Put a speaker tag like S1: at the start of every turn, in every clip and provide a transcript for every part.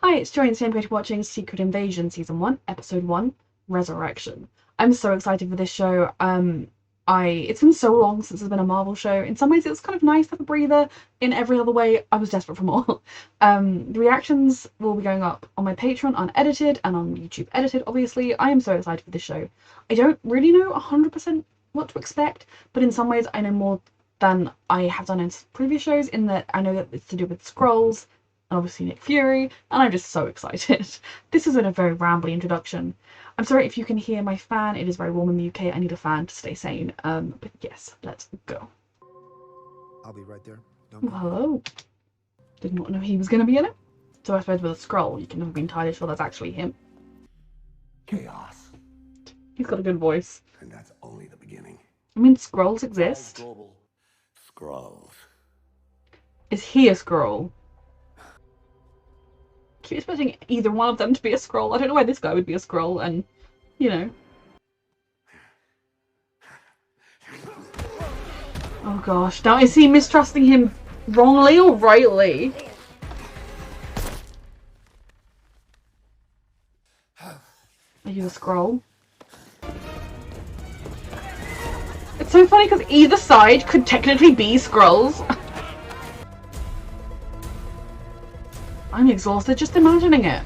S1: Hi, it's Joy and today I'm watching Secret Invasion Season 1, Episode 1, Resurrection. I'm so excited for this show. It's been so long since there's been a Marvel show. In some ways it was kind of nice to have a breather. In every other way, I was desperate for more. The reactions will be going up on my Patreon unedited and on YouTube edited, obviously. I am so excited for this show. I don't really know 100% what to expect, but in some ways I know more than I have done in previous shows, in that I know that it's to do with Skrulls, and obviously Nick Fury, and I'm just so excited. This has been a very rambly introduction. I'm sorry if you can hear my fan, it is very warm in the UK, I need a fan to stay sane. But yes, let's go.
S2: I'll be right there.
S1: Well, hello. Did not know he was going to be in it. So I suppose with a Skrull, you can never be entirely sure that's actually him.
S2: Chaos.
S1: He's got a good voice.
S2: And that's only the beginning.
S1: I mean, Skrulls exist.
S2: Skrulls.
S1: Is he a Skrull? Keep expecting either one of them to be a Skrull. I don't know why this guy would be a Skrull, and, you know. Oh gosh, now is he mistrusting him wrongly or rightly? Are you a Skrull? It's so funny because either side could technically be Skrulls. I'm exhausted just imagining it.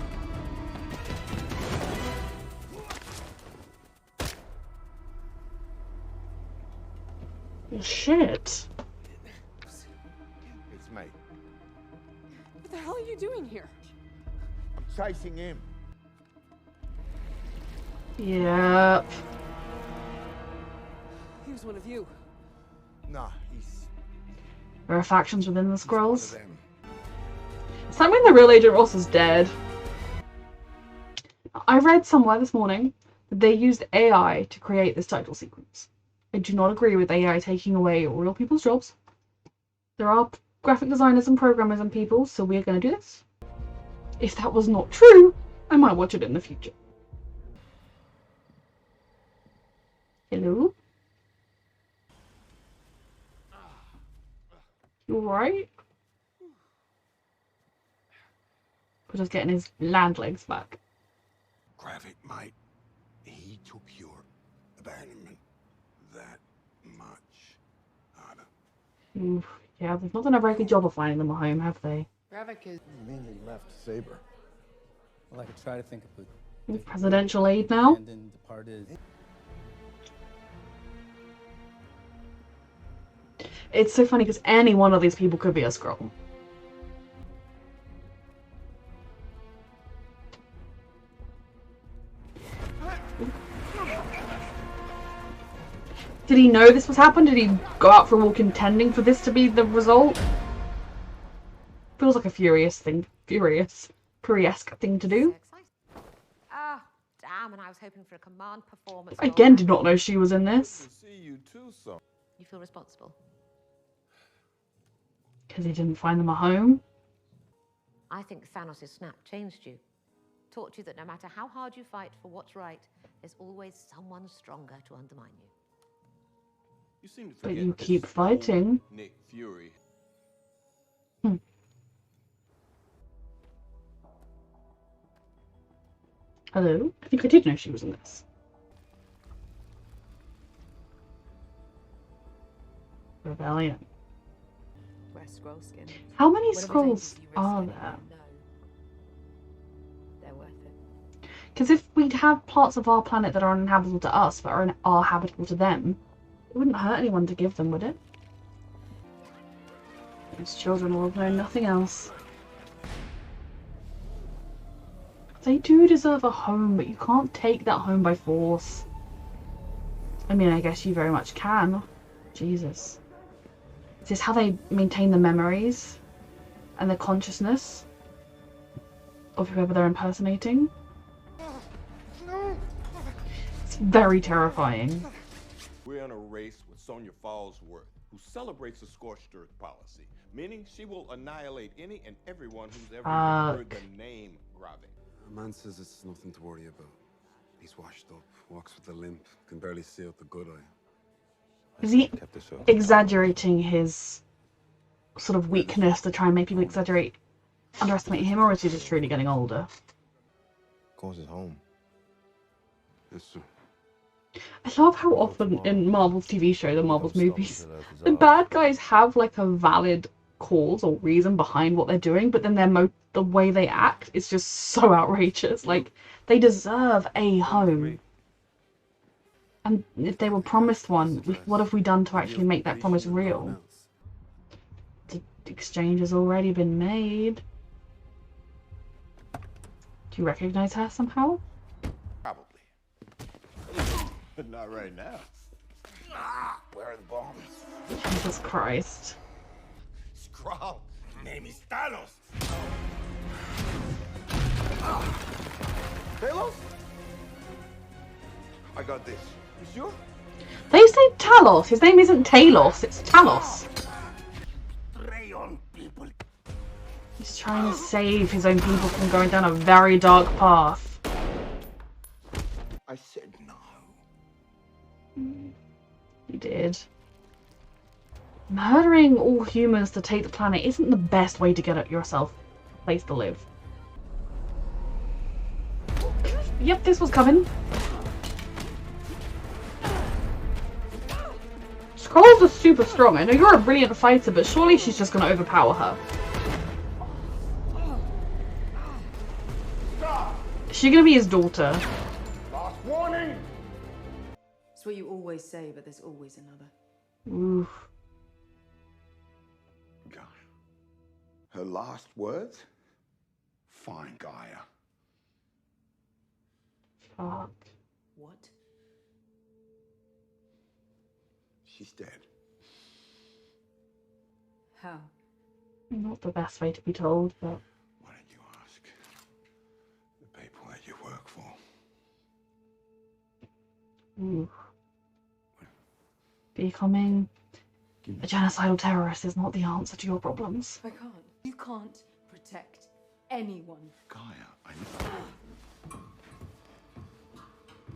S1: Shit.
S2: It's me.
S3: What the hell are you doing here?
S2: I'm chasing him.
S1: Yep.
S3: He was one of you.
S2: Nah, he's
S1: There are factions within the
S2: one of
S1: Skrulls.
S2: them.
S1: Does that mean the real Agent Ross is dead? I read somewhere this morning that they used AI to create this title sequence. I do not agree with AI taking away real people's jobs. There are graphic designers and programmers and people, so we're going to do this. If that was not true, I might watch it in the future. Hello? You alright? We're just getting his land legs back.
S2: Gravik, mate. He took your abandonment that much harder.
S1: Oof. Yeah, they've not done a very good job of finding them a home, have they?
S3: Gravik is...
S4: You mean he left Saber?
S5: Well, I could try to think of a
S1: Presidential aid now?
S5: abandoned, departed.
S1: It's so funny because any one of these people could be a Skrull. Did he know this was happening? Did he go out for a walk intending for this to be the result? Feels like a Furious-esque thing to do.
S6: Ah, damn, and I was hoping for a command performance.
S1: Again, did not know she was in this.
S2: See you too, son.
S6: You feel responsible?
S1: Because he didn't find them a home.
S6: I think Thanos' snap changed you. Taught you that no matter how hard you fight for what's right, there's always someone stronger to undermine you.
S7: You seem to
S1: But
S7: forget
S1: you
S7: this
S1: keep fighting.
S7: Nick Fury.
S1: Hello? I think I did know she was in this. Rebellion.
S3: Wear Skrull skin.
S1: How many
S3: Whatever
S1: Skrulls
S3: dangers you risk
S1: are
S3: letting
S1: there?
S3: them know, they're worth it.
S1: Because if we'd have parts of our planet that are uninhabitable to us, but are habitable to them, it wouldn't hurt anyone to give them, would it? Those children will know nothing else. They do deserve a home, but you can't take that home by force. I mean, I guess you very much can. Jesus. Is this how they maintain the memories and the consciousness of whoever they're impersonating? It's very terrifying.
S7: We're in a race with Sonya Fallsworth, who celebrates the scorched earth policy, meaning she will annihilate any and everyone who's ever even heard the name Gravik.
S4: A man says it's nothing to worry about. He's washed up, walks with a limp, can barely see out the good eye.
S1: Is he exaggerating his sort of weakness to try and make people exaggerate underestimating him, or is he just truly getting older?
S2: Course is home.
S4: Yes, sir.
S1: I love how often in Marvel's TV shows and Marvel's movies, the bad guys have like a valid cause or reason behind what they're doing, but then the way they act is just so outrageous. Like, they deserve a home. And if they were promised one, what have we done to actually make that promise real? The exchange has already been made. Do you recognize her somehow?
S2: Probably. But not right now. Where are the bombs?
S1: Jesus Christ.
S2: Scrawl. Name is Talos. Talos? I got this. You sure?
S1: They say Talos. His name isn't Talos, it's Talos.
S2: Rayon people.
S1: He's trying to save his own people from going down a very dark path.
S2: I said no.
S1: He did. Murdering all humans to take the planet isn't the best way to get yourself a place to live. Yep, this was coming. Skrulls are super strong. I know you're a brilliant fighter, but surely she's just going to overpower her. Is she going to be his daughter?
S2: Last warning.
S3: It's what you always say, but there's always another.
S1: Oof.
S2: Gaia. Her last words? Fine, Gaia.
S1: Fuck.
S3: What?
S2: She's dead.
S3: How?
S1: Not the best way to be told, but...
S2: Why don't you ask the people that you work for?
S1: Oof. Becoming a genocidal terrorist is not the answer to your problems.
S3: I can't. You can't protect anyone.
S2: Gaia, I know.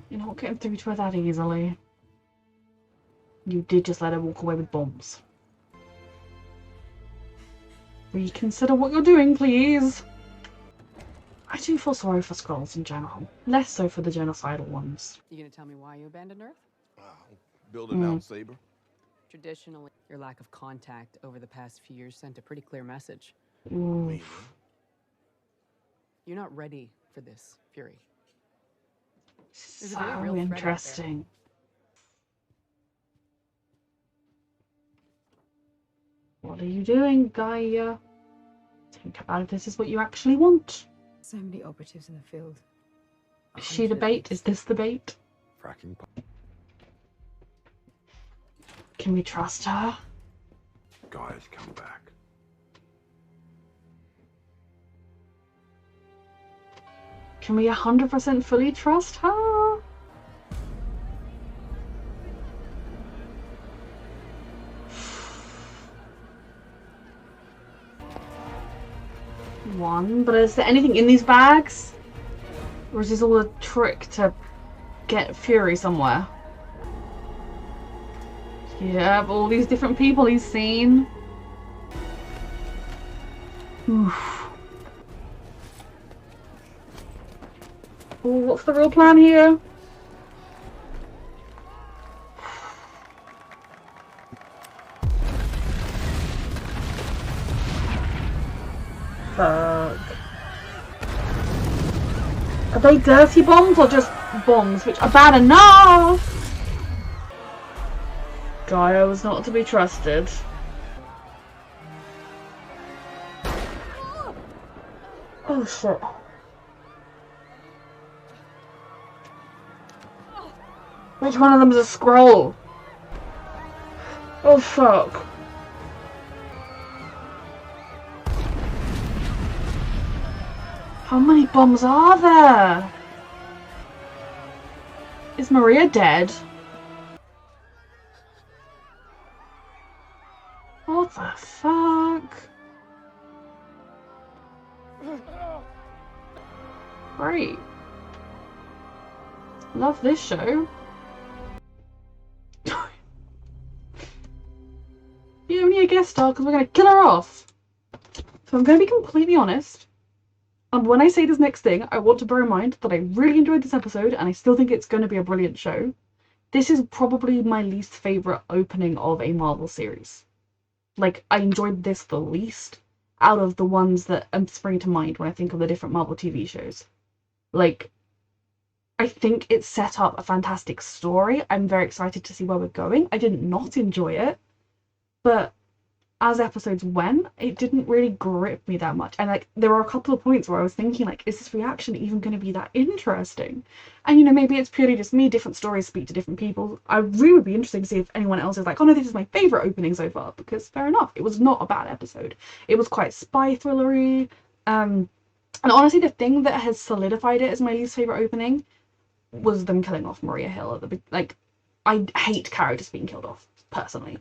S1: You're not getting through to her that easily. You did just let her walk away with bombs. Reconsider what you're doing, please. I do feel sorry for Skrulls in general. Less so for the genocidal ones.
S3: You gonna tell me why you abandoned Earth?
S2: Building out Saber.
S3: Traditionally, your lack of contact over the past few years sent a pretty clear message.
S1: Oof.
S3: You're not ready for this, Fury. There's a
S1: So
S3: very real threat out there.
S1: interesting. What are you doing, Gaia? Think about if this is what you actually want.
S3: So many operatives in the field.
S1: Is she the bait? Is this the bait?
S4: Fracking.
S1: Can we trust her?
S4: Gaia's come back.
S1: Can we 100% fully trust her? One, but is there anything in these bags? Or is this all a trick to get Fury somewhere? Yeah, all these different people he's seen. Oof. Ooh, what's the real plan here? Fuck. Are they dirty bombs or just bombs which are bad enough? Gaia was not to be trusted. Oh shit. Which one of them is a scroll? Oh fuck. How many bombs are there? Is Maria dead? What the fuck? Great. Love this show. You're only a guest star because we're gonna kill her off. So I'm going to be completely honest. And when I say this next thing, I want to bear in mind that I really enjoyed this episode and I still think it's going to be a brilliant show. This is probably my least favourite opening of a Marvel series. Like, I enjoyed this the least out of the ones that spring to mind when I think of the different Marvel TV shows. Like, I think it set up a fantastic story. I'm very excited to see where we're going. I did not enjoy it, but as episodes went, it didn't really grip me that much. And like, there were a couple of points where I was thinking, like, is this reaction even going to be that interesting? And maybe it's purely just me. Different stories speak to different people. I really would be interested to see if anyone else is like, oh no, this is my favorite opening so far. Because fair enough, it was not a bad episode. It was quite spy thrillery. And honestly, the thing that has solidified it as my least favorite opening was them killing off Maria Hill at the like. I hate characters being killed off personally.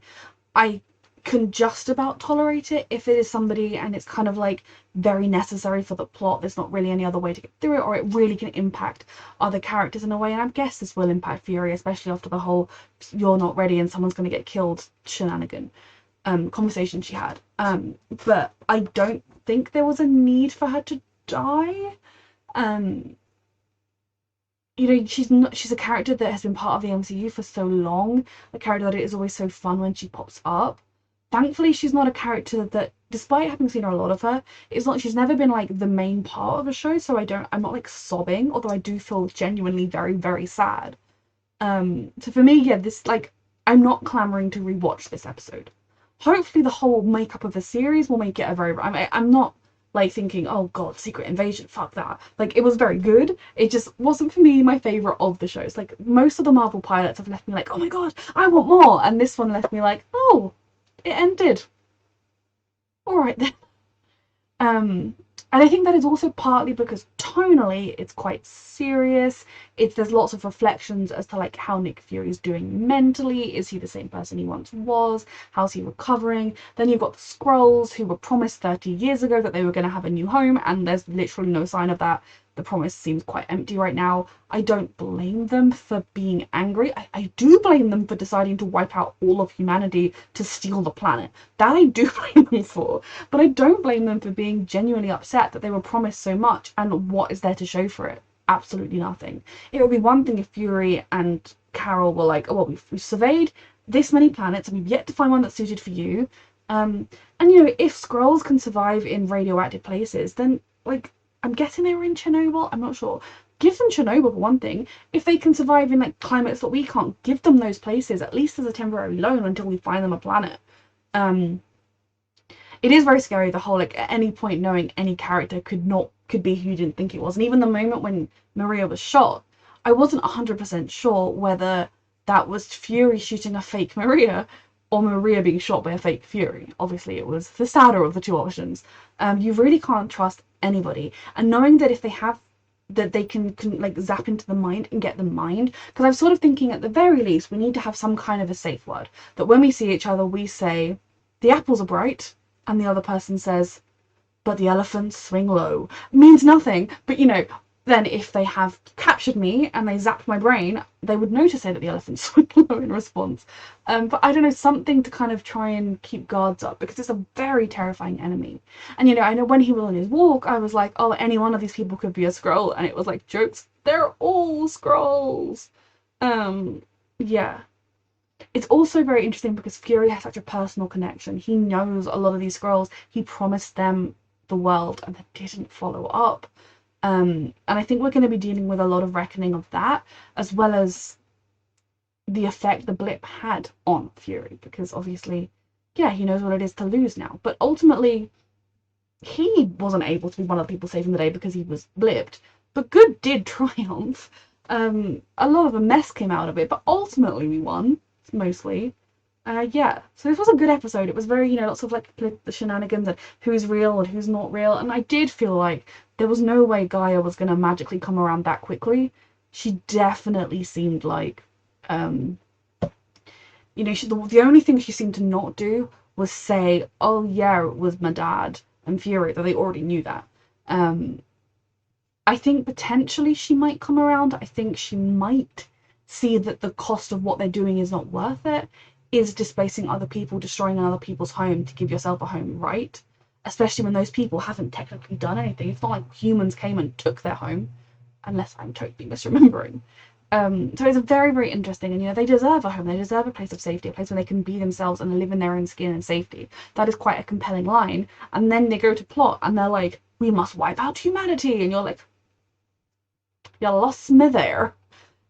S1: I can just about tolerate it if it is somebody and it's kind of like very necessary for the plot, there's not really any other way to get through it, or it really can impact other characters in a way. And I guess this will impact Fury, especially after the whole "you're not ready and someone's going to get killed" shenanigan conversation she had. But I don't think there was a need for her to die. She's a character that has been part of the MCU for so long, a character that it is always so fun when she pops up. Thankfully, she's not a character that, despite having seen a lot of her, she's never been like the main part of a show, so I'm not like sobbing, although I do feel genuinely very, very sad. So for me, yeah, this, like, I'm not clamoring to rewatch this episode. Hopefully the whole makeup of the series will make it a very, I'm not like thinking, oh god, Secret Invasion, fuck that. Like, it was very good. It just wasn't for me my favourite of the shows. Like, most of the Marvel pilots have left me like, oh my god, I want more. And this one left me like, oh, it ended. Alright then. And I think that is also partly because tonally it's quite serious. There's lots of reflections as to like how Nick Fury is doing mentally. Is he the same person he once was? How's he recovering? Then you've got the Skrulls, who were promised 30 years ago that they were going to have a new home, and there's literally no sign of that. The promise seems quite empty right now. I don't blame them for being angry. I do blame them for deciding to wipe out all of humanity to steal the planet. That I do blame them for. But I don't blame them for being genuinely upset that they were promised so much, and what is there to show for it? Absolutely nothing. It would be one thing if Fury and Carol were like, oh, well, we've surveyed this many planets and we've yet to find one that's suited for you. And if Skrulls can survive in radioactive places, then like, I'm guessing they were in Chernobyl. I'm not sure. Give them Chernobyl for one thing. If they can survive in like climates that we can't, give them those places at least as a temporary loan until we find them a planet. It is very scary, the whole like at any point knowing any character could be who you didn't think it was. And even the moment when Maria was shot, I wasn't 100% sure whether that was Fury shooting a fake Maria or Maria being shot by a fake Fury. Obviously it was the sadder of the two options. You really can't trust anybody, and knowing that if they have that they can like zap into the mind and get the mind, because I'm sort of thinking at the very least we need to have some kind of a safe word that when we see each other we say the apples are bright and the other person says but the elephants swing low. Means nothing, but then if they have captured me and they zapped my brain, they would know to say that the elephants swing low in response. But I don't know, something to kind of try and keep guards up, because it's a very terrifying enemy. And I know when he was on his walk, I was like, oh, any one of these people could be a Skrull, and it was like, jokes, they're all Skrulls. Yeah. It's also very interesting because Fury has such a personal connection. He knows a lot of these Skrulls. He promised them the world and they didn't follow up. And I think we're going to be dealing with a lot of reckoning of that, as well as the effect the blip had on Fury, because obviously, yeah, he knows what it is to lose now. But ultimately, he wasn't able to be one of the people saving the day because he was blipped. But good did triumph. A lot of a mess came out of it, but ultimately we won, mostly. Yeah, so this was a good episode. It was very, lots of like the shenanigans and who's real and who's not real. And I did feel like there was no way Gaia was going to magically come around that quickly. She definitely seemed like, the only thing she seemed to not do was say, oh yeah, it was my dad and Fury, though they already knew that. I think potentially she might come around. I think she might see that the cost of what they're doing is not worth it. Is displacing other people, destroying other people's home to give yourself a home, right? especially when those people haven't technically done anything. It's not like humans came and took their home, unless I'm totally misremembering. So it's very, very interesting, and you know, they deserve a home, they deserve a place of safety, a place where they can be themselves and live in their own skin and safety. That is quite a compelling line. And then they go to plot and they're like, we must wipe out humanity, and you're like, you lost me there.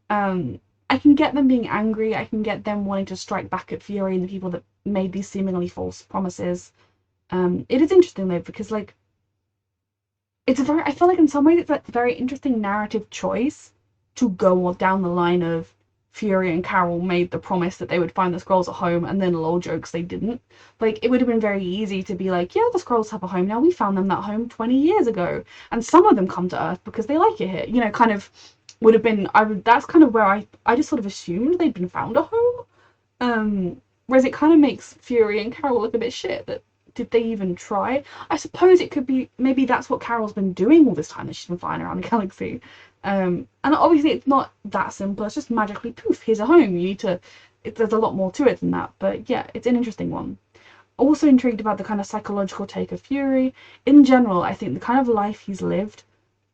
S1: I can get them being angry, I can get them wanting to strike back at Fury and the people that made these seemingly false promises. It is interesting though, because like, it's a very, I feel like in some ways it's a very interesting narrative choice to go down the line of Fury and Carol made the promise that they would find the scrolls at home, and then lol jokes they didn't. Like, it would have been very easy to be like, yeah, the scrolls have a home now, we found them that home 20 years ago, and some of them come to Earth because they like it here, you know, kind of would have been, that's kind of where I just sort of assumed they'd been found a home. Whereas it kind of makes Fury and Carol look a bit shit, that did they even try? I suppose it could be, maybe that's what Carol's been doing all this time that she's been flying around the galaxy. And obviously it's not that simple, it's just magically poof, here's a home. You need to, there's a lot more to it than that, but yeah, it's an interesting one. Also intrigued about the kind of psychological take of Fury. In general, I think the kind of life he's lived,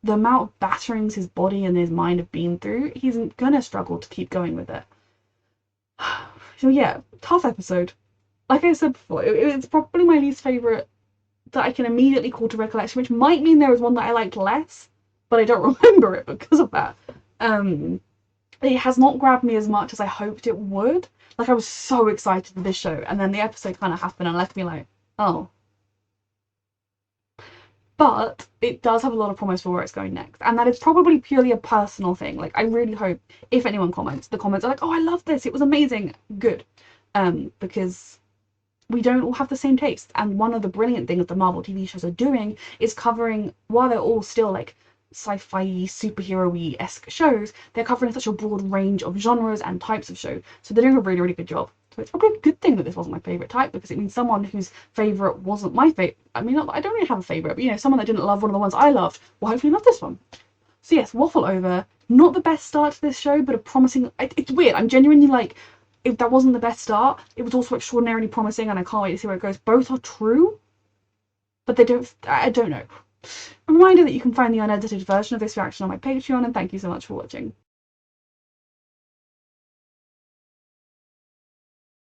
S1: the amount of batterings his body and his mind have been through, he's gonna struggle to keep going with it. So yeah, tough episode. Like I said before, it's probably my least favourite that I can immediately call to recollection, which might mean there was one that I liked less, but I don't remember it because of that. It has not grabbed me as much as I hoped it would. Like, I was so excited for this show, and then the episode kind of happened and left me like, oh. But it does have a lot of promise for where it's going next, and that is probably purely a personal thing. Like, I really hope, if anyone comments, the comments are like, oh, I love this, it was amazing, good. Because we don't all have the same taste, and one of the brilliant things the Marvel TV shows are doing is covering, while they're all still like sci-fi superhero-y-esque shows, they're covering such a broad range of genres and types of show, so they're doing a really, really good job. So it's probably a good thing that this wasn't my favourite type, because it means someone whose favourite wasn't my favourite, I mean, I don't really have a favourite, but you know, someone that didn't love one of the ones I loved will hopefully love this one. So yes, waffle over. Not the best start to this show, but a promising, it's weird, I'm genuinely like, if that wasn't the best start, it was also extraordinarily promising, and I can't wait to see where it goes. Both are true, but they don't, I don't know. A reminder that you can find the unedited version of this reaction on my Patreon, and thank you so much for watching.